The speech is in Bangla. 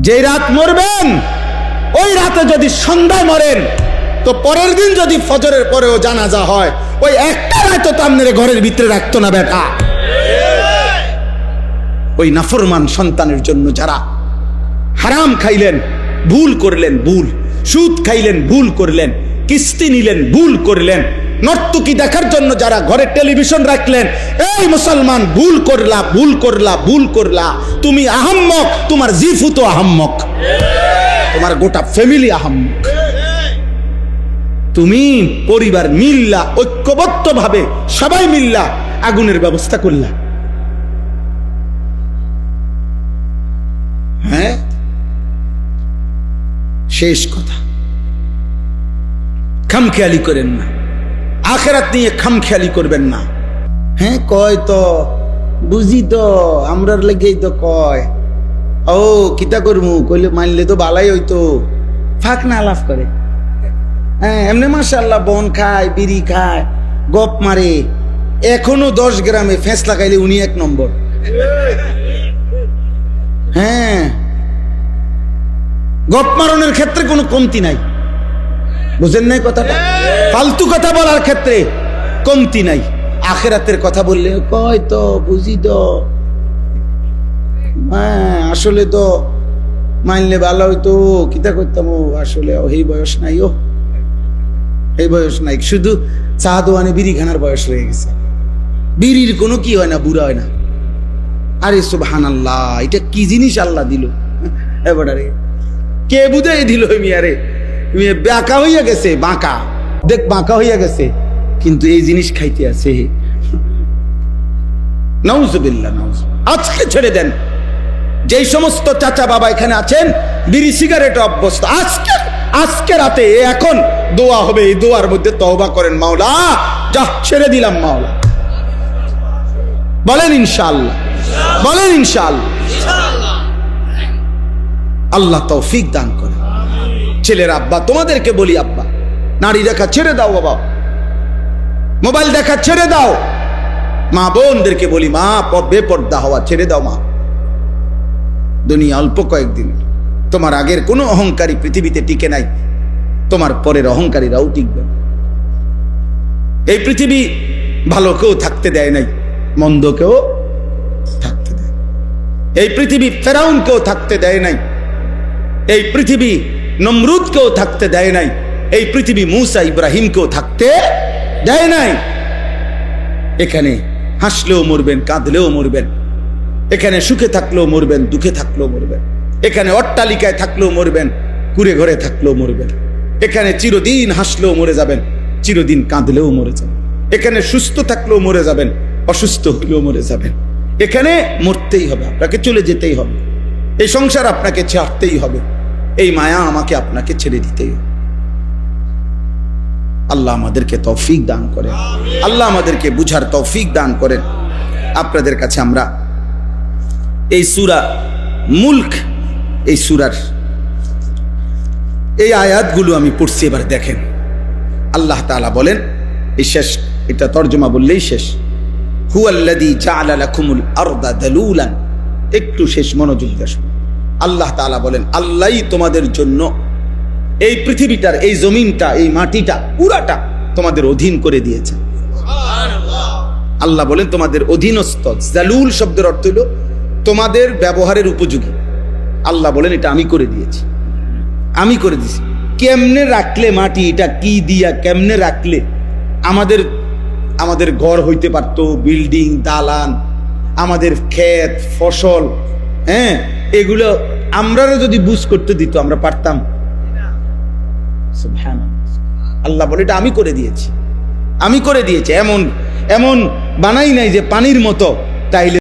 যে রাত মরবেন ওই রাতে যদি সন্ধ্যায় মরেন তো পরের দিন যদি ফজরের পরেও জানাজা হয় ওই একটা রাত তো আপনার ঘরের ভিতরে রাখতো না বেটা। ওই নাফরমান সন্তানের জন্য যারা হারাম খাইলেন, ভুল করলেন, ভুল সুদ খাইলেন, ভুল করলেন, কিস্তি নিলেন, ভুল করলেন, নর্তকী দেখার জন্য যারা ঘরে টেলিভিশন রাখলেন, এই মুসলমান ভুল করলা, ভুল করলা, ভুল করলা। তুমি আহাম্মক, তোমার জিফু তো আহাম্মক, তোমার গোটা ফ্যামিলি আহাম্মক। তুমি পরিবার মিল্লা, ঐক্যবদ্ধ ভাবে সবাই মিল্লা আগুনের ব্যবস্থা করলা। হ্যাঁ, শেষ কথা, খামখেয়ালি করেন না, আখেরাত নিয়ে খামখেয়ালি করবেন না। হ্যাঁ, কয় তো বুঝি তো আমরার লেগেই তো কয়, ও কিতা করমু, কইলে মানলে তো বালাই হইতো, ফাঁক না লাভ করে। হ্যাঁ, এমনি মাশাআল্লাহ বন খায়, বিড়ি খায়, গপ মারে, এখনো 10 গ্রামে ফেঁস লাগাইলে উনি 1 নম্বর। হ্যাঁ, গপ মারণের ক্ষেত্রে কোনো কমতি নাই, বুঝেন নাই কথাটা? ফালতু কথা বলার ক্ষেত্রে কমতি নাই। আখেরাতের কথা বললে কয় তো বুঝি তো, হ্যাঁ আসলে তো মানলে ভালো হইতো, কিতা করতাম, ও আসলে এই বয়স নাই, ও এই বয়স নাই, শুধু চা দোয়ানে বিড়ি খানার বয়স হয়ে গেছে। বিড়ির কোনো কি হয় না, বুড়া হয় না। আরে সুবহানাল্লাহ, এটা কি জিনিস আল্লাহ দিল এবারে, কে বুঝাই দিল? মিয়ারে বাঁকা হইয়া গেছে, বাঁকা দেখ, বাঁকা হইয়া গেছে, কিন্তু এই জিনিস খাইতে আছে। নাউজুবিল্লাহ, নাউজ। আজকে ছেড়ে দেন, যেই সমস্ত চাচা বাবা এখানে আছেন বিড়ি সিগারেট অভ্যস্ত, আজকে রাতে এখন দোয়া হবে, এই দোয়ার মধ্যে তওবা করেন, মাওলা যা ছেড়ে দিলাম মাওলা। বলেন ইনশাআল্লাহ, বলেন ইনশাআল্লাহ। আল্লাহ তৌফিক দান করে। ছেলের আব্বা, তোমাদেরকে বলি আব্বা, নারী দেখা ছেড়ে দাও বাবা, মোবাইল দেখা ছেড়ে দাও। মা বোনদেরকে বলি, মা বেপর্দা হওয়া ছেড়ে দাও। মা, দুনিয়া অল্প কয়েকদিন, তোমার আগের কোনো অহংকারী পৃথিবীতে টিকে নাই, তোমার পরের অহংকারীরাও টিকবে। এই পৃথিবী ভালো কেউ থাকতে দেয় নাই, মন্দ কেউ থাকতে দেয়। এই পৃথিবী ফেরাউন কেউ থাকতে দেয় নাই, এই পৃথিবী নমরুদ কেউ থাকতে দেয় নাই, এই পৃথিবী মুসা ইব্রাহিম কেউ থাকতে দেয় নাই। এখানে হাসলেও মরবেন, কাঁদলেও মরবেন, এখানে সুখে থাকলেও মরবেন, দুঃখে থাকলেও মরবেন, এখানে অট্টালিকায় থাকলেও মরবেন, কুড়ে ঘরে থাকলেও মরবেন, এখানে চিরদিন হাসলেও মরে যাবেন, চিরদিন কাঁদলেও মরে যাবেন, এখানে সুস্থ থাকলেও মরে যাবেন, অসুস্থ হলেও মরে যাবেন। এখানে মরতেই হবে, আপনাকে চলে যেতেই হবে, এই সংসার আপনাকে ছাড়তেই হবে, এই মায়া আমাকে আপনাকে ছেড়ে দিতেই হবে। আল্লাহ আমাদেরকে তৌফিক দান করেন, আল্লাহ আমাদেরকে বুঝার তৌফিক দান করেন। আপনাদের কাছে আমরা এই সূরা মুলক, এই সূরার এই আয়াতগুলো আমি পড়ছি, এবার দেখেন। আল্লাহ তাআলা বলেন, এই শেষ, এটা তরজমা বললেই শেষ। হুয়াল্লাযী জাআলা লাকুমুল আরদা দালুলান, একটু শেষ মনোযোগ দিয়ে শুনুন। আল্লাহ তাআলা বলেন, আল্লাহই তোমাদের জন্য এই পৃথিবীটার, এই জমিনটা, এই মাটিটা পুরাটা তোমাদের অধীন করে দিয়েছে। আল্লাহ বলেন তোমাদের অধীনস্থ। জালুল শব্দের অর্থ হলো তোমাদের ব্যবহারের উপযোগী। আল্লাহ বলেন এটা আমি করে দিয়েছি, আমি করে দিয়েছি। কেমনে রাখলে মাটি, এটা কি দিয়া কেমনে রাখলে আমাদের ঘর হইতে পারতো, বিল্ডিং, দালান, আমাদের ক্ষেত, ফসল, হ্যাঁ, এগুলো আমরা যদি বুঝ করতে দিত আমরা পারতাম? আল্লাহ বলে এটা আমি করে দিয়েছি, আমি করে দিয়েছি। এমন বানাই নাই যে পানির মতো, তাইলে